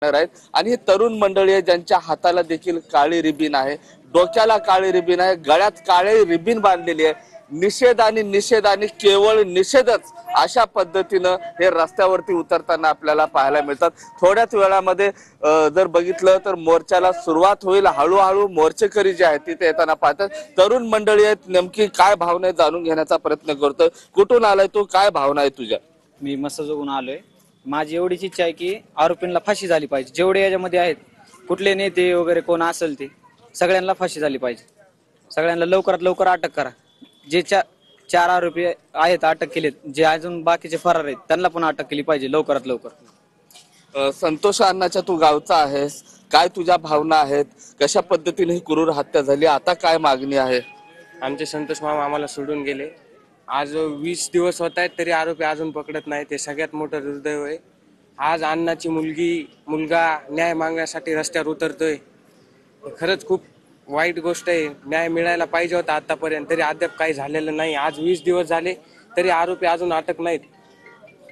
आहेत आणि हे तरुण मंडळी आहे ज्यांच्या हाताला देखील काळी रिबीन आहे, डोक्याला काळी रिबीन आहे, गळ्यात काळी रिबीन बांधलेली आहे। निषेध आणि निषेध आणि केवळ निषेधच अशा पद्धतीनं हे रस्त्यावरती उतरताना आपल्याला पाहायला मिळतात। थोड्याच वेळामध्ये जर बघितलं तर मोर्चाला सुरुवात होईल। हळूहळू मोर्चेकरी जे आहेत तिथे येताना पाहतात। तरुण मंडळी आहेत, नेमकी काय भावना आहे जाणून घेण्याचा प्रयत्न करतोय। कुठून आलाय तू, काय भावना आहे तुझ्या? मी मस्सजोगून आलोय। माझी एवढीच इच्छा आहे की आरोपींना फाशी झाली पाहिजे। जेवढे याच्यामध्ये आहेत, कुठले नेते वगैरे कोण असेल ते सगळ्यांना फाशी झाली पाहिजे। सगळ्यांना लवकरात लवकर अटक करा। जे चार आरोपी आहेत अटक केलेत, जे अजून बाकीचे फरार आहेत त्यांना पण अटक केली पाहिजे लवकरात लवकर। संतोष अण्णाच्या तू गावचा आहेस, काय तुझ्या भावना आहेत? कशा पद्धतीने ही क्रूर हत्या झाली, आता काय मागणी आहे? आमचे संतोष मामा आम्हाला सोडून गेले। आज 20 दिवस होत आहेत तरी आरोपी अजून पकडत नाही, ते सगळ्यात मोठं दुर्दैव आहे। आज अण्णाची मुलगा न्याय मागण्यासाठी रस्त्यावर उतरतोय। खरंच खूप वाईट गोष्ट आहे। न्याय मिळायला पाहिजे होता आतापर्यंत, तरी अद्याप काही झालेलं नाही। आज 20 दिवस झाले तरी आरोपी अजून अटक नाहीत।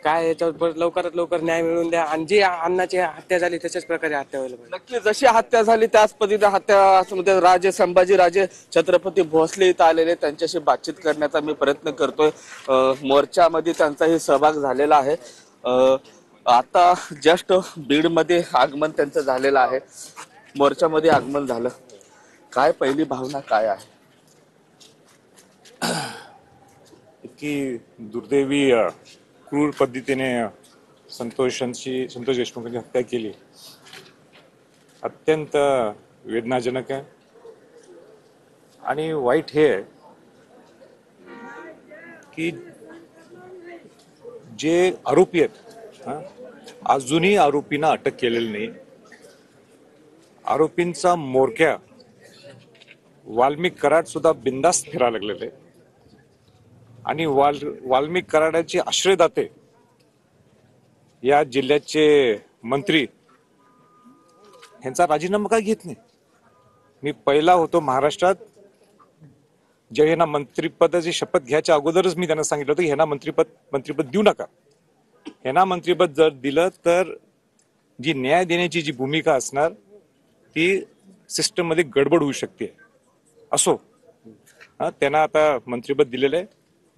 काय याच्यावर लवकरात लवकर न्याय मिळवून द्या आणि जी अण्णाची हत्या झाली तशाच प्रकारे हत्या व्हायला पाहिजे। नक्की जशी हत्या झाली त्याच पद्धतीने हत्या असं राजे संभाजी राजे छत्रपती भोसले इथं आलेले, त्यांच्याशी बातचीत करण्याचा मी प्रयत्न करतोय। मोर्चामध्ये त्यांचाही सहभाग झालेला आहे। आता जस्ट बीडमध्ये आगमन त्यांचं झालेलं आहे, मोर्चामध्ये आगमन झालं। काय पहिली भावना काय आहे? इतकी दुर्दैवी क्रूर पद्धतीने संतोष देशमुखांची हत्या केली, अत्यंत वेदनाजनक आहे। आणि वाईट हे आहे की जे आरोपी आहेत अजूनही आरोपींना अटक केलेली नाही। आरोपींचा म्होरक्या वाल्मिक कराड सुद्धा बिनधास्त फिरायला लागलेले आहे आणि वाल्मिक कराडाचे आश्रयदाते या जिल्ह्याचे मंत्री ह्यांचा राजीनामा का घेत नाही? मी पहिला होतो महाराष्ट्रात, जे ह्यांना मंत्रिपदाची शपथ घ्यायच्या अगोदरच मी त्यांना सांगितलं होतं की ह्यांना मंत्रिपद देऊ नका। ह्यांना मंत्रिपद जर दिलं तर जी न्याय देण्याची जी भूमिका असणार ती सिस्टम मध्ये गडबड होऊ शकते। असो, त्यांना आता मंत्रिपद दिलेलं आहे,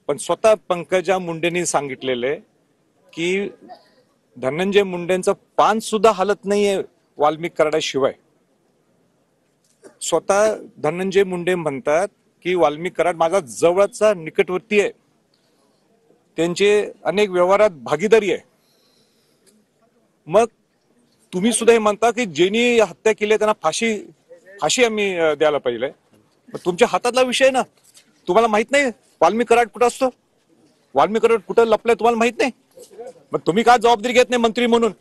पण स्वतः पंकजा मुंडेंनी सांगितलेलं आहे की धनंजय मुंडेंचं पान सुद्धा हलत नाहीये वाल्मिक कराडाशिवाय। स्वतः धनंजय मुंडे म्हणतात की वाल्मिक कराड माझा जवळचा निकटवर्ती आहे, त्यांचे अनेक व्यवहारात भागीदारी आहे। मग तुम्ही सुद्धा हे म्हणता की ज्यांनी हत्या केली त्यांना फाशी आम्ही द्यायला पाहिजे। तुमच्या हातातला विषय ना, तुम्हाला माहित नाही वाल्मिक कराड कुठं असतो? वाल्मिक कराड कुठं लपलाय तुम्हाला माहित नाही? मग तुम्ही काय जबाबदारी घेत नाही मंत्री म्हणून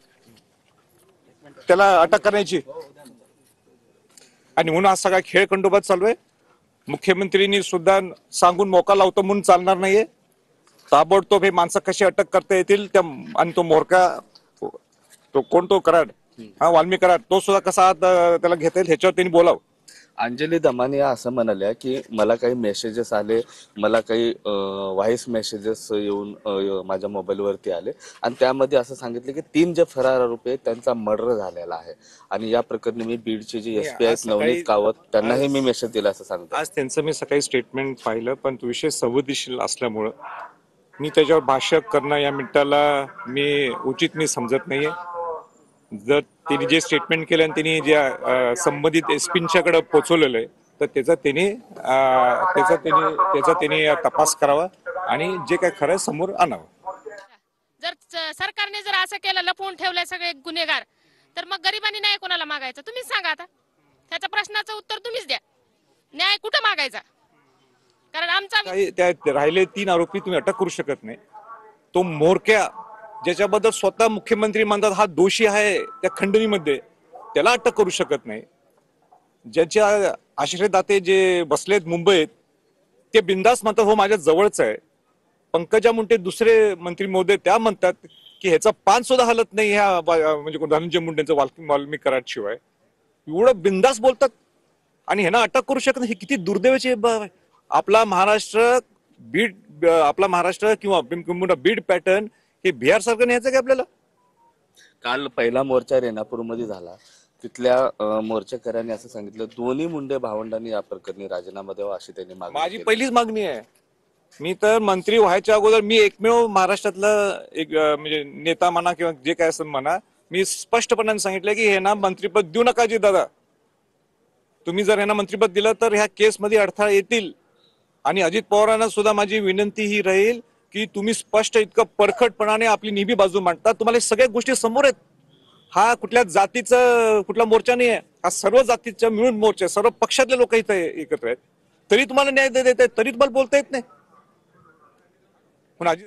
त्याला अटक करण्याची? आणि म्हणून हा सगळा खेळ खंडोबात चालू आहे। मुख्यमंत्र्यांनी सुद्धा सांगून मोका लावतो म्हणून चालणार नाहीये। ताबडतोब हे माणसं कशी अटक करता येतील त्या, आणि तो मोरका तो कोण, तो कराड, वाल्मिक कराड, तो सुद्धा कसा त्याला घेता येईल ह्याच्यावर त्यांनी बोलावं। अंजली दमानी असं म्हणाल्या की मला काही मेसेजेस आले, मला काही व्हॉइस मेसेजेस येऊन माझ्या मोबाईलवरती आले आणि त्यामध्ये असं सांगितलं की 3 जे फरार आरोपी आहेत त्यांचा मर्डर झालेला आहे आणि या प्रकरणी मी बीडचे जे एसपी आहेत नवनीत कावत त्यांनाही मी मेसेज दिला असं सांगतो। आज त्यांचं मी सकाळी स्टेटमेंट पाहिलं, पण तो विषय संवेदनशील असल्यामुळं मी त्याच्यावर भाष्य करणं या मिनिटाला उचित समजत नाहीये। जर त्यांनी जे स्टेटमेंट केलं आणि त्यांनी ज्या संबंधित एसपींच्याकडे पोहोचवलेलं आहे तर त्याचा त्यांनी तपास करावा आणि जे काय खरं समोर आणावं। जर सरकारने जर असं केलं, लपवून ठेवलंय सगळे गुन्हेगार, तर मग गरिबांनी न्याय कोणाला मागायचा? तुम्हीच सांगा। आता त्याच्या प्रश्नाचं उत्तर तुम्हीच द्या, न्याय कुठं मागायचा? कारण आमचा त्या राहिले 3 आरोपी तुम्ही अटक करू शकत नाही। तो म्होरक्या ज्याच्याबद्दल स्वतः मुख्यमंत्री म्हणतात हा दोषी आहे त्या खंडणीमध्ये, त्याला अटक करू शकत नाही। ज्याच्या आश्रयदाते जे बसलेत मुंबईत ते बिंदास म्हणतात हो माझ्या जवळच आहे। पंकजा मुंडे दुसरे मंत्री महोदय त्या म्हणतात की ह्याचा पान सुद्धा हलत नाही ह्या म्हणजे धनंजय मुंडेंचं वाल्मिक कराड शिवाय। एवढं बिंदास बोलतात आणि ह्यांना अटक करू शकत नाही, ही किती दुर्दैवाची बाब आहे। आपला महाराष्ट्र किंवा बीड पॅटर्न हे बिहार सारखं न्यायचं का आपल्याला? काल पहिला मोर्चा रेणापूरमध्ये झाला. तिथल्या मोर्चेकऱ्यांनी असं सांगितलं दोन्ही मुंडे भावंडांनी या प्रकरणी राजीनामा द्यावा अशी त्यांनी मागणी माझी केली. पहिलीच मागणी आहे. मी तर मंत्री व्हायच्या अगोदर मी एकमेव महाराष्ट्रातला एक म्हणजे नेता म्हणा किंवा जे काय असेल म्हणा, मी स्पष्टपणे सांगितलं की हे ना मंत्रीपद देऊ नका जी दादा. तुम्ही जर यांना मंत्रिपद दिलं तर ह्या केसमध्ये अडथळा येतील. आणि अजित पवारांना सुद्धा माझी विनंती ही राहील की तुम्ही स्पष्ट इतकं परखडपणाने आपली निभी बाजू मांडता. तुम्हाला हे सगळ्या गोष्टी समोर आहेत. हा कुठल्या जातीचा कुठला मोर्चा नाही आहे, हा सर्व जातीचा मिळून मोर्चा आहे. सर्व पक्षातले लोक इथे एकत्र आहेत. तरी तुम्हाला न्याय देत आहेत, तरी तुम्हाला बोलता येत नाही. पण अजित